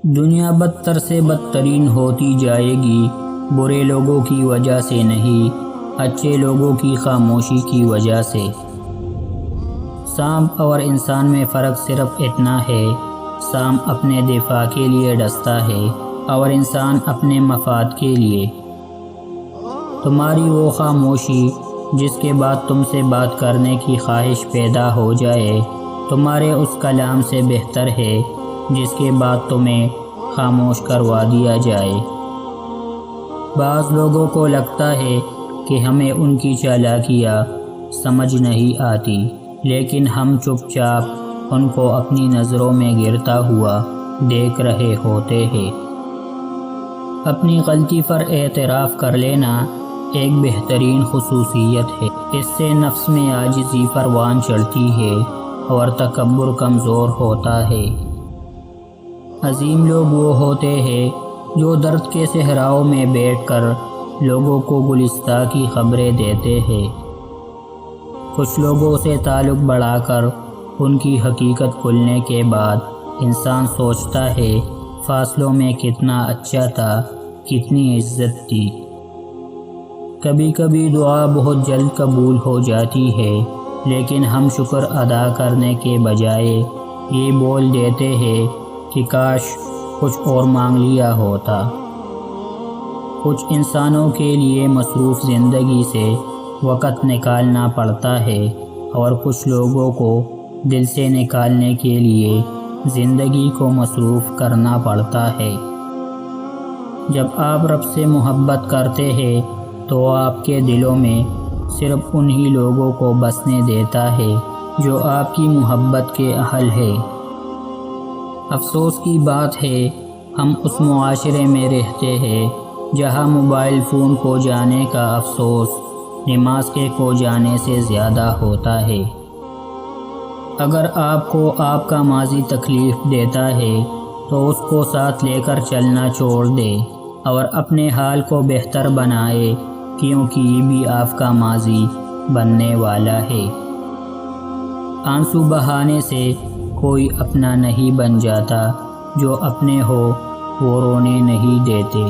دنیا بدتر سے بدترین ہوتی جائے گی، برے لوگوں کی وجہ سے نہیں، اچھے لوگوں کی خاموشی کی وجہ سے۔ سانپ اور انسان میں فرق صرف اتنا ہے، سانپ اپنے دفاع کے لیے ڈستا ہے اور انسان اپنے مفاد کے لیے۔ تمہاری وہ خاموشی جس کے بعد تم سے بات کرنے کی خواہش پیدا ہو جائے، تمہارے اس کلام سے بہتر ہے جس کے بعد تمہیں خاموش کروا دیا جائے۔ بعض لوگوں کو لگتا ہے کہ ہمیں ان کی چالاکیاں سمجھ نہیں آتی، لیکن ہم چپ چاپ ان کو اپنی نظروں میں گرتا ہوا دیکھ رہے ہوتے ہیں۔ اپنی غلطی پر اعتراف کر لینا ایک بہترین خصوصیت ہے، اس سے نفس میں عاجزی پروان چڑھتی ہے اور تکبر کمزور ہوتا ہے۔ عظیم لوگ وہ ہوتے ہیں جو درد کے صحراؤں میں بیٹھ کر لوگوں کو گلستہ کی خبریں دیتے ہیں۔ کچھ لوگوں سے تعلق بڑھا کر ان کی حقیقت کھلنے کے بعد انسان سوچتا ہے فاصلوں میں کتنا اچھا تھا، کتنی عزت تھی۔ کبھی کبھی دعا بہت جلد قبول ہو جاتی ہے، لیکن ہم شکر ادا کرنے کے بجائے یہ بول دیتے ہیں کہ کاش کچھ اور مانگ لیا ہوتا۔ کچھ انسانوں کے لیے مصروف زندگی سے وقت نکالنا پڑتا ہے اور کچھ لوگوں کو دل سے نکالنے کے لیے زندگی کو مصروف کرنا پڑتا ہے۔ جب آپ رب سے محبت کرتے ہیں تو آپ کے دلوں میں صرف انہی لوگوں کو بسنے دیتا ہے جو آپ کی محبت کے اہل ہے۔ افسوس کی بات ہے ہم اس معاشرے میں رہتے ہیں جہاں موبائل فون کھو جانے کا افسوس نماز کے کھو جانے سے زیادہ ہوتا ہے۔ اگر آپ کو آپ کا ماضی تکلیف دیتا ہے تو اس کو ساتھ لے کر چلنا چھوڑ دے اور اپنے حال کو بہتر بنائے، کیونکہ یہ بھی آپ کا ماضی بننے والا ہے۔ آنسو بہانے سے کوئی اپنا نہیں بن جاتا، جو اپنے ہو وہ رونے نہیں دیتے۔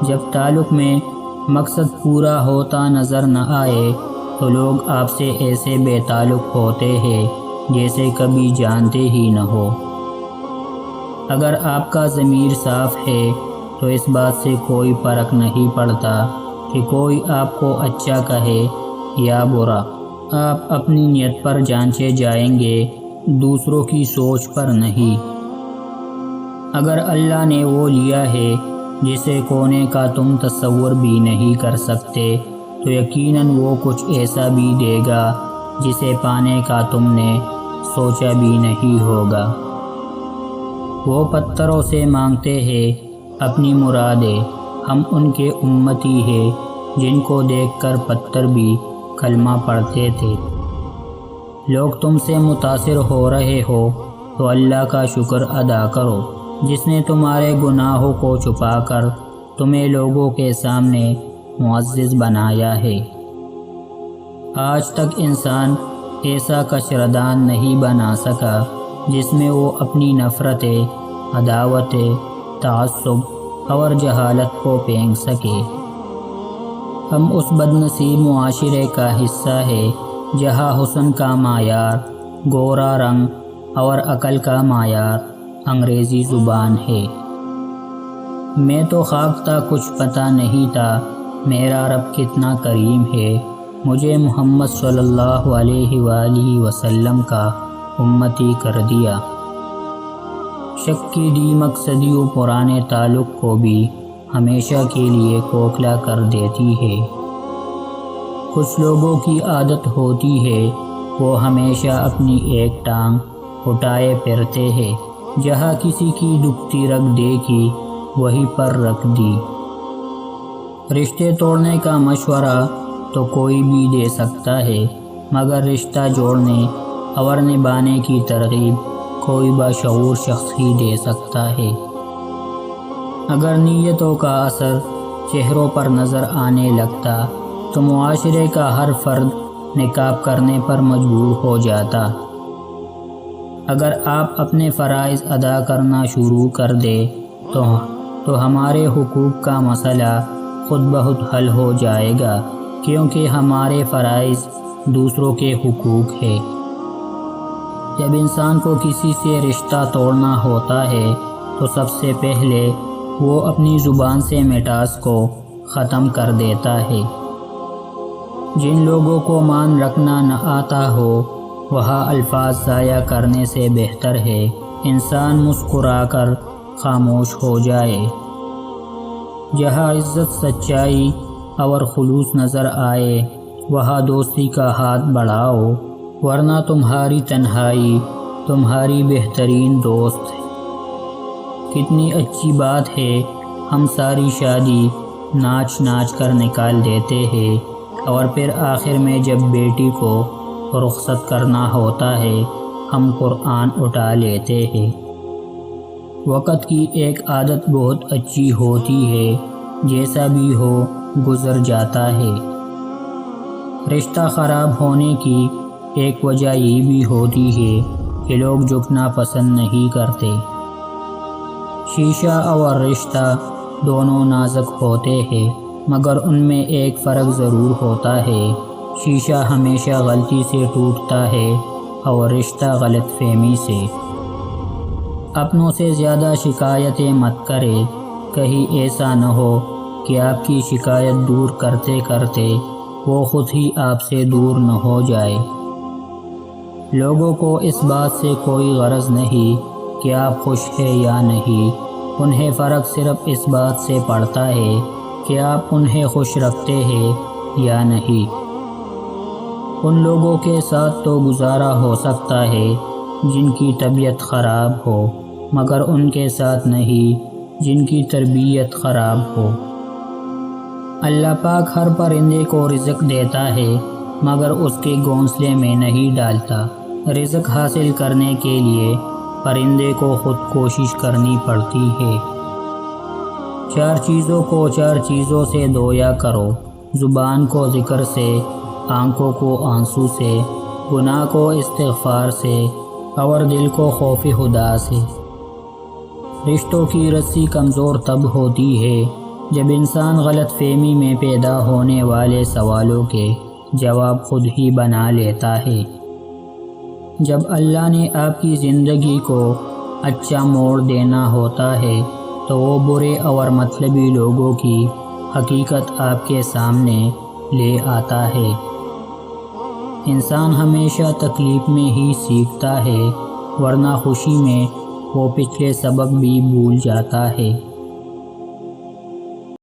جب تعلق میں مقصد پورا ہوتا نظر نہ آئے تو لوگ آپ سے ایسے بے تعلق ہوتے ہیں جیسے کبھی جانتے ہی نہ ہو۔ اگر آپ کا ضمیر صاف ہے تو اس بات سے کوئی فرق نہیں پڑتا کہ کوئی آپ کو اچھا کہے یا برا۔ آپ اپنی نیت پر جانچے جائیں گے، دوسروں کی سوچ پر نہیں۔ اگر اللہ نے وہ لیا ہے جسے کھونے کا تم تصور بھی نہیں کر سکتے، تو یقیناً وہ کچھ ایسا بھی دے گا جسے پانے کا تم نے سوچا بھی نہیں ہوگا۔ وہ پتھروں سے مانگتے ہیں اپنی مرادیں، ہم ان کے امتی ہیں جن کو دیکھ کر پتھر بھی کلمہ پڑھتے تھے۔ لوگ تم سے متاثر ہو رہے ہو تو اللہ کا شکر ادا کرو جس نے تمہارے گناہوں کو چھپا کر تمہیں لوگوں کے سامنے معزز بنایا ہے۔ آج تک انسان ایسا کچردان نہیں بنا سکا جس میں وہ اپنی نفرتیں، عداوتیں، تعصب اور جہالت کو پھینک سکے۔ ہم اس بدنصیب معاشرے کا حصہ ہے جہاں حسن کا معیار گورا رنگ اور عقل کا معیار انگریزی زبان ہے۔ میں تو خواب تھا، کچھ پتہ نہیں تھا میرا رب کتنا کریم ہے، مجھے محمد صلی اللہ علیہ وآلہ وسلم کا امتی کر دیا۔ شک کی دیمک صدیوں پرانے تعلق کو بھی ہمیشہ کے لیے کھوکھلا کر دیتی ہے۔ کچھ لوگوں کی عادت ہوتی ہے وہ ہمیشہ اپنی ایک ٹانگ اٹھائے پھرتے ہیں، جہاں کسی کی دکھتی رکھ دیکھی وہیں پر رکھ دی۔ رشتے توڑنے کا مشورہ تو کوئی بھی دے سکتا ہے، مگر رشتہ جوڑنے اور نبھانے کی ترغیب کوئی باشعور شخص ہی دے سکتا ہے۔ اگر نیتوں کا اثر چہروں پر نظر آنے لگتا تو معاشرے کا ہر فرد نکاب کرنے پر مجبور ہو جاتا۔ اگر آپ اپنے فرائض ادا کرنا شروع کر دے تو ہمارے حقوق کا مسئلہ خود بخود حل ہو جائے گا، کیونکہ ہمارے فرائض دوسروں کے حقوق ہے۔ جب انسان کو کسی سے رشتہ توڑنا ہوتا ہے تو سب سے پہلے وہ اپنی زبان سے مٹاس کو ختم کر دیتا ہے۔ جن لوگوں کو مان رکھنا نہ آتا ہو وہاں الفاظ ضائع کرنے سے بہتر ہے انسان مسکرا کر خاموش ہو جائے۔ جہاں عزت، سچائی اور خلوص نظر آئے وہاں دوستی کا ہاتھ بڑھاؤ، ورنہ تمہاری تنہائی تمہاری بہترین دوست ہے۔ کتنی اچھی بات ہے ہم ساری شادی ناچ ناچ کر نکال دیتے ہیں، اور پھر آخر میں جب بیٹی کو رخصت کرنا ہوتا ہے ہم قرآن اٹھا لیتے ہیں۔ وقت کی ایک عادت بہت اچھی ہوتی ہے، جیسا بھی ہو گزر جاتا ہے۔ رشتہ خراب ہونے کی ایک وجہ یہ بھی ہوتی ہے کہ لوگ جھکنا پسند نہیں کرتے۔ شیشہ اور رشتہ دونوں نازک ہوتے ہیں، مگر ان میں ایک فرق ضرور ہوتا ہے۔ شیشہ ہمیشہ غلطی سے ٹوٹتا ہے اور رشتہ غلط فہمی سے۔ اپنوں سے زیادہ شکایتیں مت کرے، کہیں ایسا نہ ہو کہ آپ کی شکایت دور کرتے کرتے وہ خود ہی آپ سے دور نہ ہو جائے۔ لوگوں کو اس بات سے کوئی غرض نہیں کہ آپ خوش ہیں یا نہیں، انہیں فرق صرف اس بات سے پڑتا ہے کہ آپ انہیں خوش رکھتے ہیں یا نہیں۔ ان لوگوں کے ساتھ تو گزارا ہو سکتا ہے جن کی طبیعت خراب ہو، مگر ان کے ساتھ نہیں جن کی تربیت خراب ہو۔ اللہ پاک ہر پرندے کو رزق دیتا ہے مگر اس کے گھونسلے میں نہیں ڈالتا۔ رزق حاصل کرنے کے لیے پرندے کو خود کوشش کرنی پڑتی ہے۔ 4 چیزوں کو 4 چیزوں سے دھویا کرو، زبان کو ذکر سے، آنکھوں کو آنسو سے، گناہ کو استغفار سے، اور دل کو خوف خدا سے۔ رشتوں کی رسی کمزور تب ہوتی ہے جب انسان غلط فہمی میں پیدا ہونے والے سوالوں کے جواب خود ہی بنا لیتا ہے۔ جب اللہ نے آپ کی زندگی کو اچھا موڑ دینا ہوتا ہے تو وہ برے اور مطلبی لوگوں کی حقیقت آپ کے سامنے لے آتا ہے۔ انسان ہمیشہ تکلیف میں ہی سیکھتا ہے، ورنہ خوشی میں وہ پچھلے سبق بھی بھول جاتا ہے۔